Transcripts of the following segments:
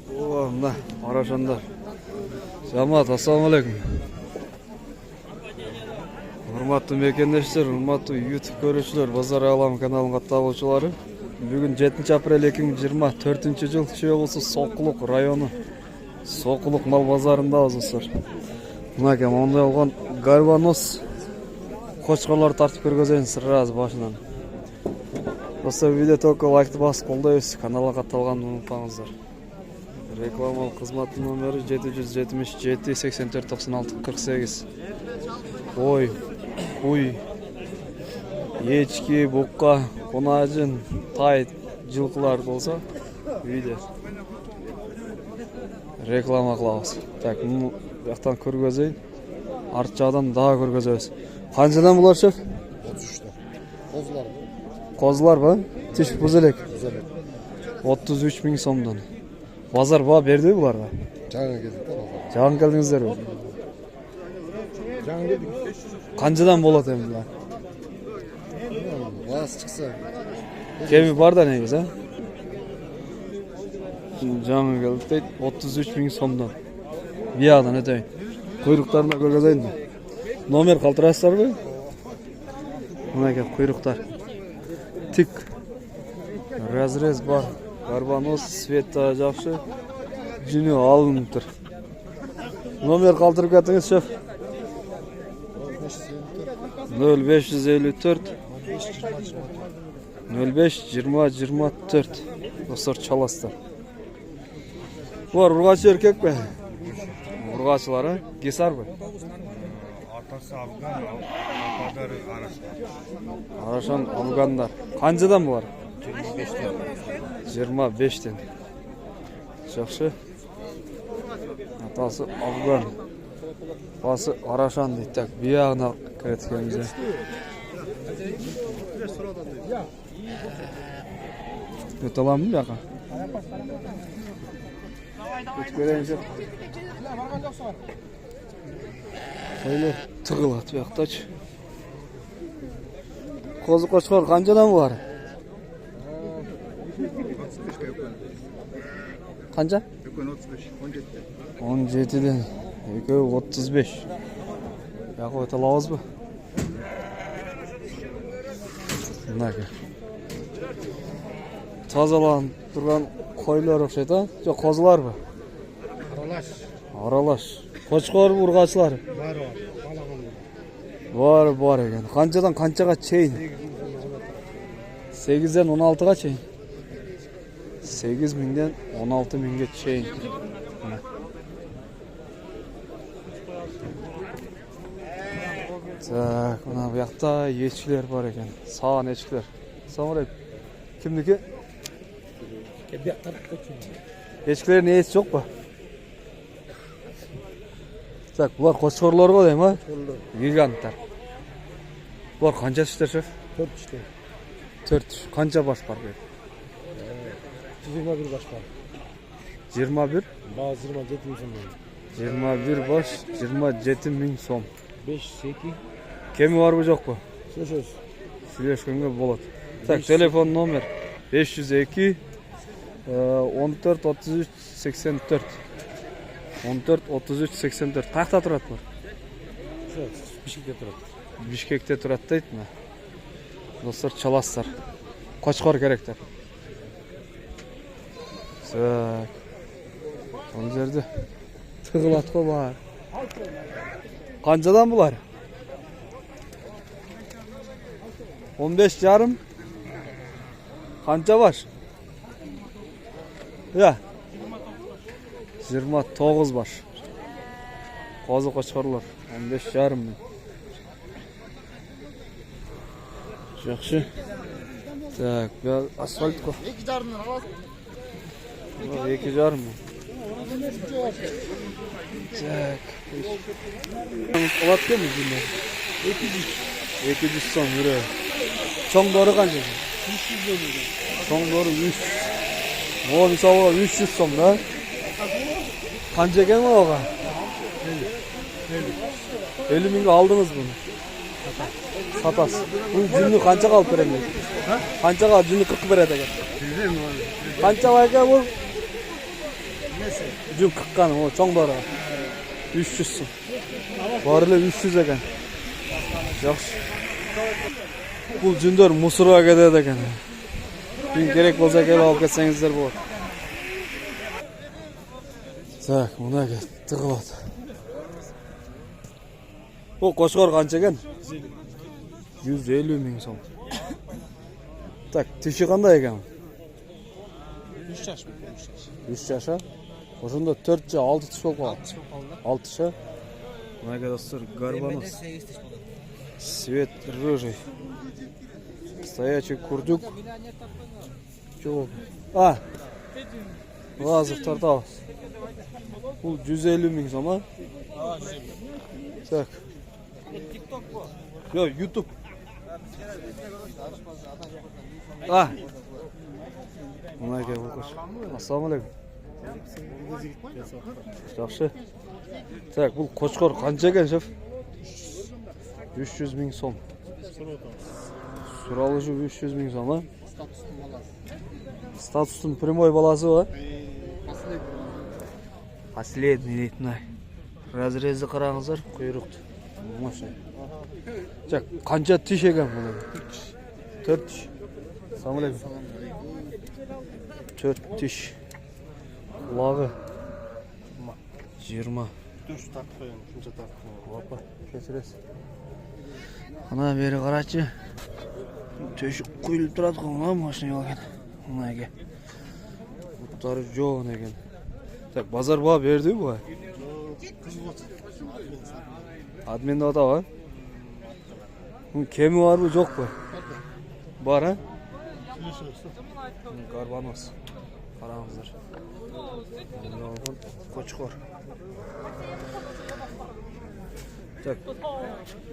Mına Araşanlar. Жамаат, ассаламу алейкум. Урматтуу мекендештер, урматтуу YouTube көрүүчүлөр, Базар Алам каналынын катталуучулары. Бүгүн 7 апрель 2024-жыл Чүй облусу Сокулук району Сокулук мал базарындабыз достор. Мынакей мондай болгон гарбаноз кочкорлор тартып көргөзөйүн сразу башынан. Достор, видео только лайкты басып колдойбуз, каналга катталганды унутпаңыздар. Reklamal kızmatlı numara 777 84 96 48. Koy, kuy, echki, buqa, konajın, tay, жылкылар болса, видео. Реклама кылабыз. Так, муну жактан көргөзөйүн. Арт жагдан дагы көргөзөбүз. Канчадан булар шеф? 33 Козулар. Козулар ба? Тиш бузелек. 33 000 сомдон. Базар баа берди буларга? Жаңы келдик да базар. Жаңы келдиңиздерби? Жаңы келдик. Канчадан болот эми булар? Баасы чыкса. Кеми бар да негиз, а? Жаңы келдик дейт, 33 000 сомдон. Биягдан өтөйүн. Куйруктарына көргөзөйүн. Номер калтырасыздарбы? Мынакей куйруктар. Тик. Разрез бар. Гарбаноз, света жакшы. Жүнү алыныптыр. Номер калтырып кетиңиз, шеф. 0554 05 20 24. Достор, чаластар. Булар ургачы эркек бе? Ургачылар, а? Кесарбы? Атасы Афган, ападары Арашан. Арашан, Афгандар. Канчадан булар? 25'ten. Жақсы. Атасы Афган. Басы Арашан дейді. Так, биягына кіріткенімізде. Өт аламын бияқа? Өт көрейін жеп. Қойлы тұғылат бияқтач. Қозы қошқар қанчадан бар? Kanca? 17'den. 35. Ya koy talavuz bu. Nake. Tazalan durgan koylar okşaydı ha? Yok, kozlar mı? Aralaş. Aralaş. Koçkor urgaçlar. Var eken. Kancadan kancaga çeyin. 8'den 16'ga çeyin. 8 000'den 16 000'ge çeyin. Так, мына буякта ечкилер бар экен. Саган ечкилер. Assalamu alaikum. Kimniki? Ечкилердин ээси жок ба? Так, булар кочкорлор го дейм, а? Гиганттар. Булар канча түштөр, шеф? 4 түштөр. 4 түш. Канча баш бар бу? 21 baş var. 21? Bazı 27 bin som. 21 baş, 27 bin som. 5 8. Kemi var mı yok mu? Söz. Söyleskenge bolat. Tak, telefon номер 502 14 33 84. 14 33 84. Тақта турат бар. Бишкекте турат. Бишкекте турат дейт ми? Достор, чаластар. Кочкор керектер. Так. Ол жерде тығылат қо бар. Қанчадан бұлар? 15 жарым. Қанча бар? Я. 29 бар. Қозы қошқарлар. 15 жарым. Жақсы. Так, асфальт қо. 2 жарымнан аласың. 2 жарым. Так. Алат кеміз бұнда? 200 сом үрі. Çoğun doğru қанша? 300 doğru. Çoğun doğru 300. О, мысалы 300 сом да? Қанша екен ма оға? 50 000'ga aldınız bunu. Satas. Bu cünlü kança kalıp veremiyor? Kança kalıp cünlü 40 veredi ekan. Kança var ekan bu? Жүн қыққаным, о, чоң бара. 300 сом. Барылы 300 екен. Жақсы. Бұл жүндер мусорға кетеді екен. Жүн керек болса келіп алып кетсеңіздер болады. Так, мына кет, тығылады. Бұл қошқар қанша екен? 150 мың сом. Так, тиші қандай екен? 3 жаш. 3 жаша? Ошонда 4 жа 6 тиш болуп калат. 6 ша. Мына достор, горбонос. Цвет рыжий. Стоячий курдюк. Чего? А! Лазов тартал. Бул 150 мың сом, а? Так. Yo, YouTube. А! Мына ке болуш. Ассалаумалейкум. Жақсы. Так, бұл қошқар қанша екен, шеф? 300 мың сом. Суралыжы 300 мың сом, а? Статустың прямой баласы ба? Последний дейтін ай. Разрезді қараңыздар, құйрықты. Машай. Так, қанша тиш екен бұл? 4 тиш. Ассалаумалейкум. 4 тиш. Құлағы 20. Дұрыс тартып қоямын, шынша тартып қоямын. Опа, кесіресіз. Ана бері қарачы. Төшік құйылып тұрады ғой, машина екен. Мына екен. Бұттары жоғын екен. Так, базар ба берді бұға? Адмен да ба? Кемі бар бұ, жоқ ба? Бар, а? Горбонос. Қараңыздар. Қошқар. Так,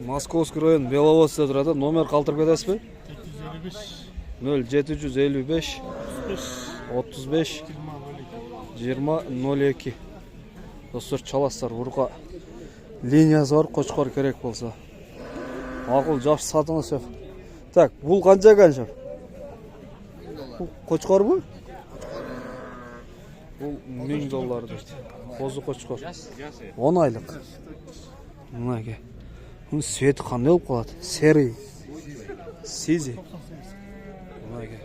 Московский район Беловодскте тұрады. Номер қалтырып кетесіз бе? 0755 35 20 02. Достар, чаластар, ұрға линиясы бар, қошқар керек болса. Мақұл, жақсы сатыңыз, шеф. Так, бұл қанша екен, шеф? Бұл қошқар бұл? Бұл $1000 дейді. Қозы қошқар. 10 айлық. Мына ке. Бұның светі қандай болып қалады? Серый. Сизи. Мына ке.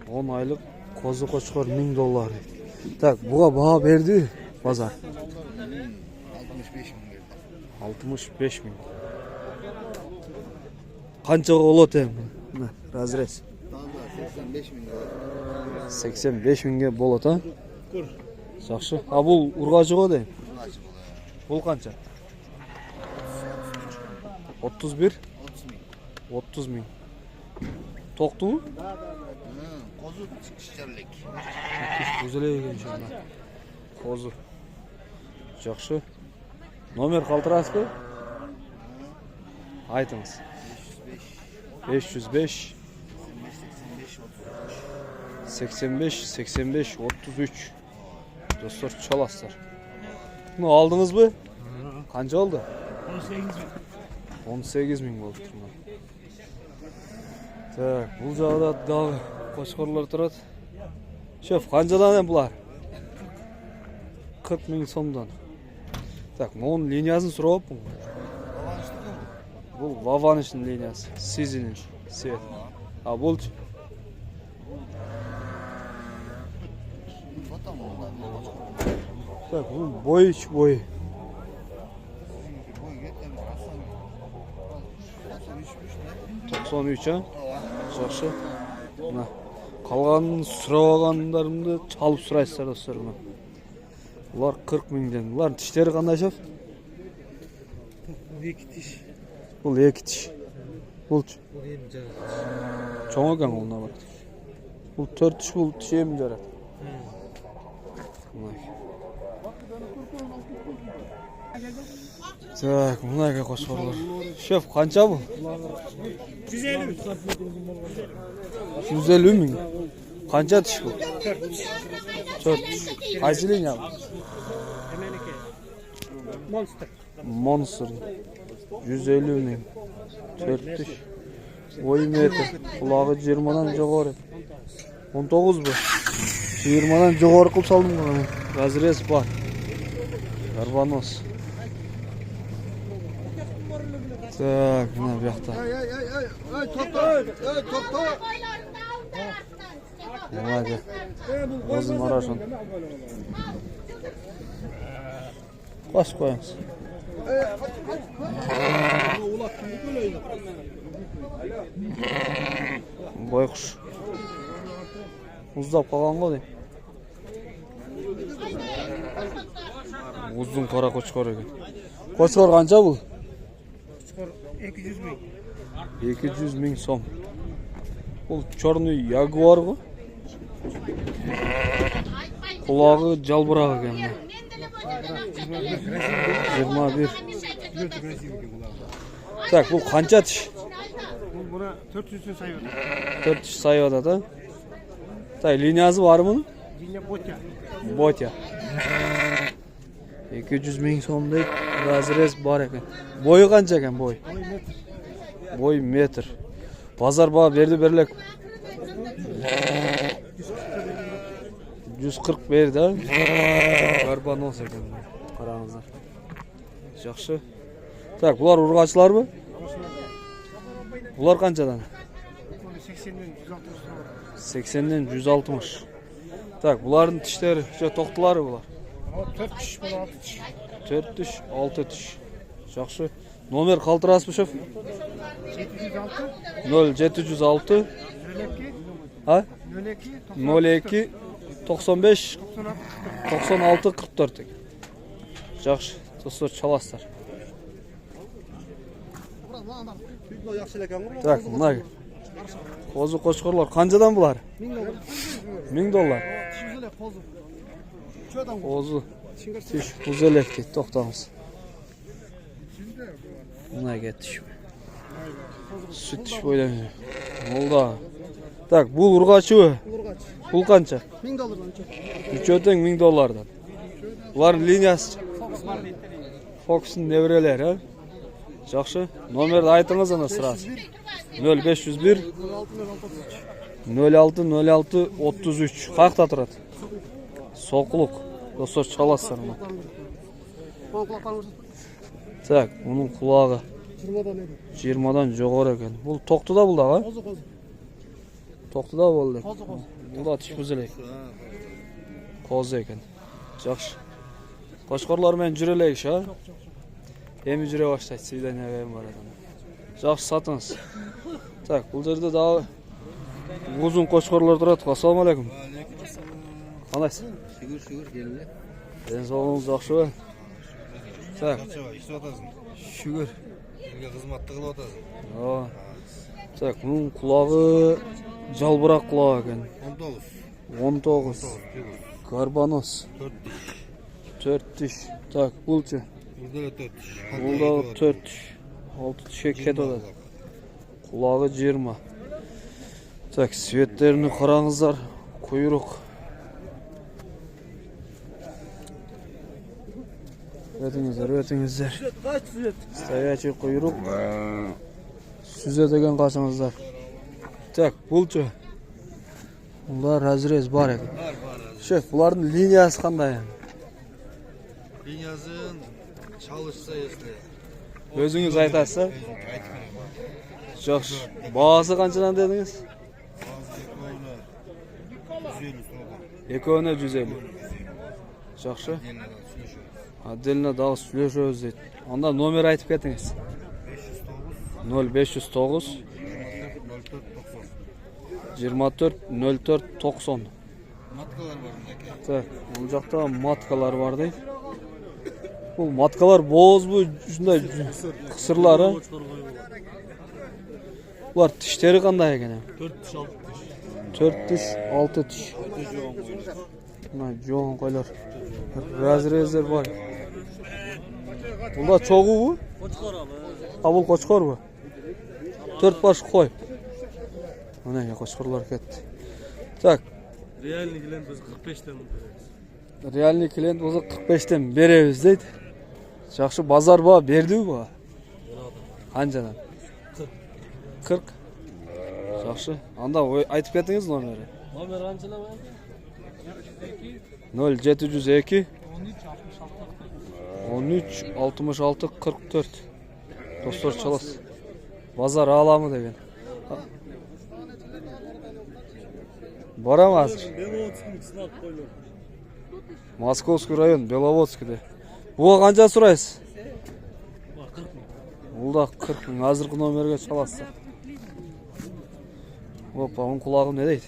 10 айлық қозы қошқар $1000 дейді. Так, бұға баға берді базар. 65 мың. Қаншаға болады ең? Разрез. 85 мыңға болады, а? Жақсы. А бұл ұрғачы ғой дейм? Бұл қанша? 31? 30 мың. Тоқты бұл? Қозы кішкерлік. Көзелей екен шында. Қозы. Жақсы. Номер қалтырасыз бе? Айтыңыз. 505 85 33. Достар, чаластар. Bunu aldınız mı? Kanca oldu? 18 bin oldu. Так, бұл жағда дағы қошқарлар тұрады. Шеф, қаншадан ең бұлар? 40 мың сомдан. Так, мұның линиясын сұрап бұл. Бұл Ваванышның линиясы. Сизinin свет. А бұл? Так, бұл бой. 93, а? Жақсы. Мына қалғанын сұрап алғандарымды çalып сұрайсыздар достар. Бұлар 40 мыңден. Бұлардың тіштері қандай, шеф? Бұл 2 тіш. Бұл 2 тіш. Бұл чоң екен қолына бар. Бұл 4 тіш, бұл тіш емін жарады. Так, мына ке қошқарлар. Шеф, қанша бұл? 150 мың. Қанша тіш бұл? 4 тіш. Қайсы линия бұл? Монстр. 150 мың. 4 тіш. Ой метр. Құлағы 20-дан жоғары. 19 бұл. 20'dan жоғары қылып салдым ғой. Разрез бар. Карбонос. Так, мына bu yoqda. Hadi. Bozun araşın. Baş koyunuz. Boyqush. Uzdap qalgan ғой дейм. Uzun qora qo'chqor ekan. Qo'chqor qancha bu? Qo'chqor 200 ming. 200 ming so'm. Bu черный ягуар ғой. Qulog'i jalbiroq ekan. 21. Так, bu qancha tish? Bu buna 400'ün sayıyordu. 400 sayıda da. Tak, liniyası var mı? Yine botya. Botya. 200 ming so'mlik razrez bor ekan. Boyu qancha ekan boy? Boy metr. Bozor baho berdi berlek. 140 berdi. Karbonos ekan. Qarangizlar. Yaxshi. Tak, bular urg'achilarmi? Bular qanchadan? 80'den 160. Tak, buların dişleri, şu toxtuları bular. 4 tiş, 6 tiş. 4 tiş, 6 tiş. Yaxşı. Nomer qaltırasmı şef? 0706 ha? 02 95 96 44. Yaxşı. Dostlar çalaslar. Tak, bunlar. Qo'zi qo'chqorlar qanchadan bular? $1000. Qo'zi tish buzelekdi, to'xtamiz. Buna getishmi? Süt tish bo'ylangan. Oldu. Tak, bu urg'achi. Pul qancha? $1000. Uchoting $1000dan. Bular liniyasi. Fox'un nevreleri ha? Yaxshi. Nomerni aytingiz ana sırası. 0501 06 06 33. Qaqda turadi? Soqluq. Dostlar çalaslar mı? Tak, onun kulağı 20'dan жоғары ekan. Bu to'qtida bulda ha? To'qtida bo'ldi. Bu da tish buzilak. Qo'zi ekan. Yaxshi. Qo'chqorlar men jurelek ha? Emi jure başlaydı. Sizden evim var adam. Yaxshi satınız. Tak, bu yerde daha uzun qo'chqorlar turadi. Assalomu alaykum. Qanaysiz? Şükür geldi. Ben sağolunuz yaxshimi? Tak. İşte otasın. Şükür. Elga xizmatni qilib otasın. Ha. Tak, bunun kulağı jalbiroq quloq ekan. 19. Karbonos. 4 tish. Tak, bulchi. Burada 4 tiş. Burada 4 tish. 6 tishga ketadi. Kulağı 20. Tak, svetlerini qarangizlar. Quyruq. Ötünüzler. Стоячий quyruq. Süzet ekan qaşыңızlar. Tak, bulchi. Bunlar razrez var ekan. Var. Şef, buların liniyası qanday? Linyasın çalışsa esle. Özünüz aytasiz. Yaxshi. Bahası qanchadan dediniz? Ekona 150. Yaxshi. Отдельно daha сөйлешөбүз дейт. Анда номер айтып кетиңиz. 0509 24 04 90. Matkalar var bunda. Так, бұл жақта маткалар бар дейді. Бұл маткалар боз bu ушундай кысырлары. Бұлар тиштери қандай екен? 4 тиш, 6 тиш. Мына жоң қойлар. Разрездер бар. Бұлда чоғу bu? Бұл қошқор bu? 4 баш қой. Мына қошқорлар кетті. Так. Реальный клиент biz 45'ten beremiz. Реальный клиент болса 45'ten беребиз дейт. Жақшы базар ба берди bu? Қаншадан? 40. Жақшы. Анда айтып кетіңіз номері. Номер қаншалап? 0702 13 66 44. Dostlar çalas. Bazar alamı деген. Бара ма азыр? Беловодский сынап койлор. Московский район, Беловодскийде. Буга канча сурайсыз? 40 мың. Бул да 40 мың. Азыркы номерге чаласыздар. Опа, onun кулагы не дейт?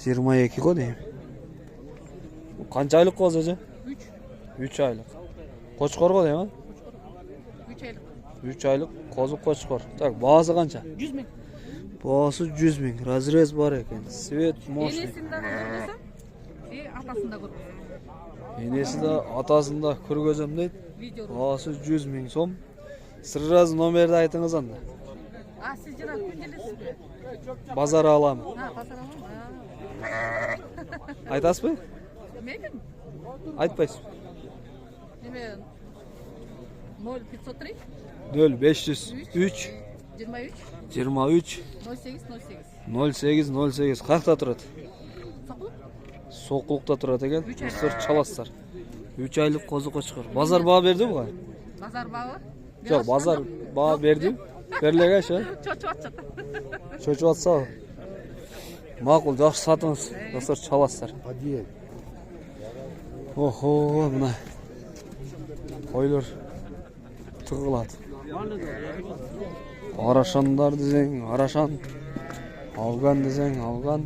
22 го дейм. Канча айлык коз эже? 3 айлык. Кочкор го дейм, а? 3 aylık. 3 aylık kozu koçkor. Tak, bağısı kança? 100 bin. Bağısı 100 bin. Razrez var eken. Svet, moşni. Enesinden görmesem, atasında görmesem. Enesi de atasında көргөзөм дейт. Video. Bağısı 100 bin som. Sırraz nomerde aytыңыз анда. Siz cana güncelesiz mi? Bazar alamı. Ha, pasar alalım. Aytasız mı? Meyvin mi? Aytpayсыз. Neme? 0503 Döl 503 23 23 08 08 08. Қақта тұрады? Sokuluk. Соқлықта тұрады екен. Үч айлық. Достар çalasыздар. 3 aylık kozu koçkor. Bazar bağı berdi mi buga? Bazar bağı. Жоқ, bazar bağı berdi. Берлеге ше. Çoçu atacak. Çocuk atsa. Maqul, жақсы сатыңыз. Достар çalasыздар. Охо, мына қойлар тығылады. Арашандар десең, арашан. Афган десең, афган.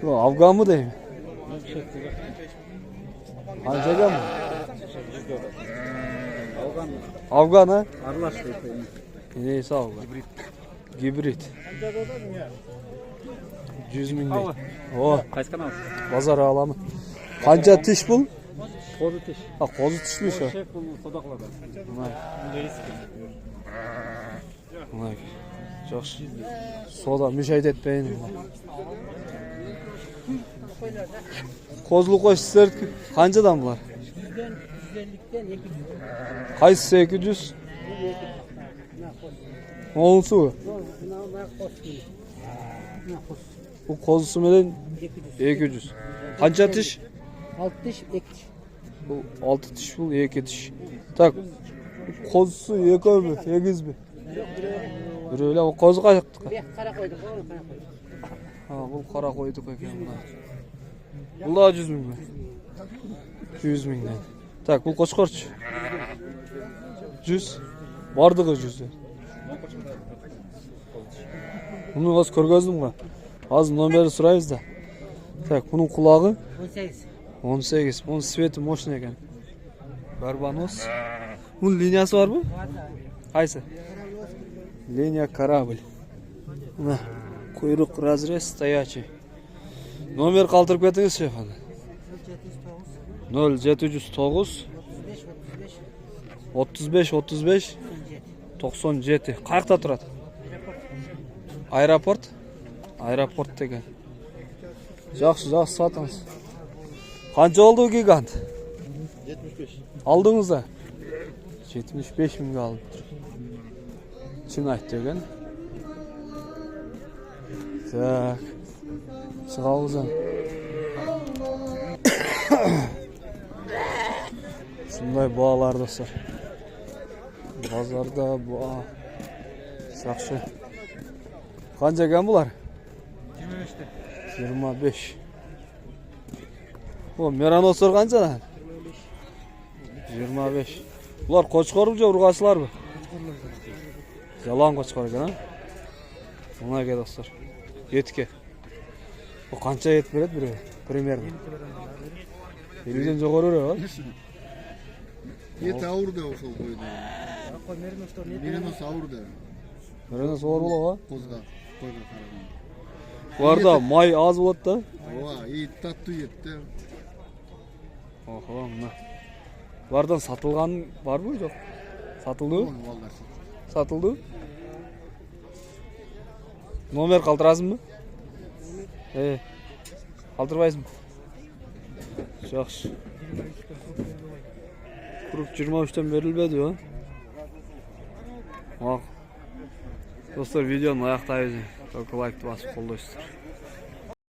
Афган mı deyim? Qanchaga mı? Afgan ha? Aralaş deyip. Neyse afgan. Gibrit. 100 bin deyim. O, Kaç kanal? bazar alamı. Qancha tish bul? Kozu teş. Ha, qo'zi tishmi shu? Şef bunu sodakladı. Mana yaxshi. Soda müşahid etmeyin. Kozlu qo'y sizlar qanchadan bular? 150'den 200. Qaysi 800? Onsu. Bu qozusu bilan 200. Qancha tish? 6 diş, 2 diş. Bu 6 tish, bu 2 tish. Tak. Qozusu 2 mi? 8 mi? Birovlar o qozi qayıqtı. Kara koyduk, Ha, bu qara qo'ydik ekan bular. Bular 100 ming mi? 100 mingdan. Tak, bu qo'chqorchi. 100. Bardig'i 100. Buni hozir ko'rgazdim-ku. Hozir nomerini so'raymiz-da. Tak, buning qulog'i 18. 18. Bunun sveti moshna ekan. Barbanos. Bunun liniyasi bormi? Qaysi? Liniya kорабль. Mana quyruq razrez stoячий. Nomer qoldirib ketingiz, shefana. 0709 35 35 97. Qayerda turadi? Aeroport. Aeroport degan. Yaxshi, yaxshi sotingiz. Qancha oldi bu gigant? 75. Aldınız-da? 75 mingga olib. Chin aytdi ekan. Tak. Sig'avuzam. Shunday bog'lar dostlar. Bozorda bog'. Yaxshi. Qancha ekan bular? 25. O meranoslar qanchadan? 25. Bular qo'chqormi jo urg'achilarmi? Yalan qo'chqor ekan, ha? Mana aka dostlar. Etga. Bu qancha et beradi biri? Примерно. 50 dan jo'g'ori ha? Et ауыр да ошол койду. Меринос ауыр да. Meranos zo'r bo'lar, Козга, койго караганда. Bularda may az bo'ladi da. Ооба, ет таттуу ет да. Oho, mana. Bulardan satılgan var mı yok? Satıldı? Балдар. Satıldı. Nomer qaldırazmı? Qaldırbaysın. Yaxşı. Quruq 23'ten berilmedi o. Bak. Dostlar videonun аяқтайбыз. Только лайкты басып қолдайсыздар.